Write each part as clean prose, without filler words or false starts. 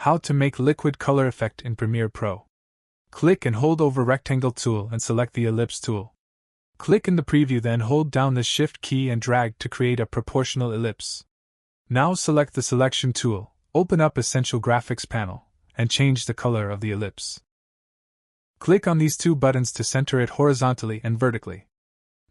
How to make liquid color effect in Premiere Pro. Click and hold over Rectangle tool and select the Ellipse tool. Click in the preview, then hold down the Shift key and drag to create a proportional ellipse. Now select the Selection tool, open up Essential Graphics panel, and change the color of the ellipse. Click on these two buttons to center it horizontally and vertically.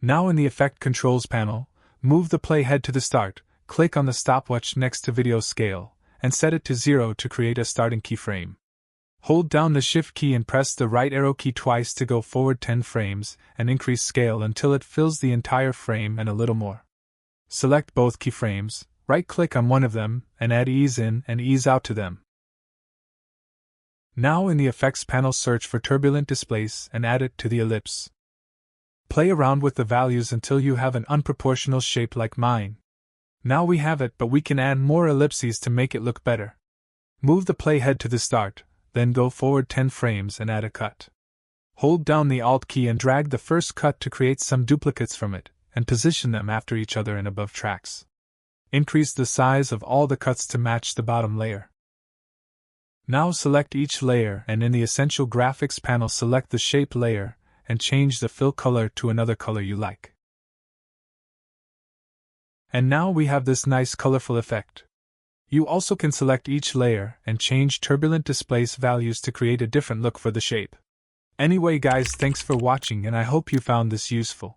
Now in the Effect Controls panel, move the playhead to the start, click on the stopwatch next to Video Scale, and set it to 0 to create a starting keyframe. Hold down the Shift key and press the right arrow key twice to go forward 10 frames, and increase scale until it fills the entire frame and a little more. Select both keyframes, right-click on one of them, and add ease in and ease out to them. Now in the Effects panel, search for Turbulent Displace and add it to the ellipse. Play around with the values until you have an unproportional shape like mine. Now we have it, but we can add more ellipses to make it look better. Move the playhead to the start, then go forward 10 frames and add a cut. Hold down the Alt key and drag the first cut to create some duplicates from it, and position them after each other in above tracks. Increase the size of all the cuts to match the bottom layer. Now select each layer and in the Essential Graphics panel select the Shape layer and change the fill color to another color you like. And now we have this nice colorful effect. You also can select each layer and change Turbulent Displace values to create a different look for the shape. Anyway guys, thanks for watching and I hope you found this useful.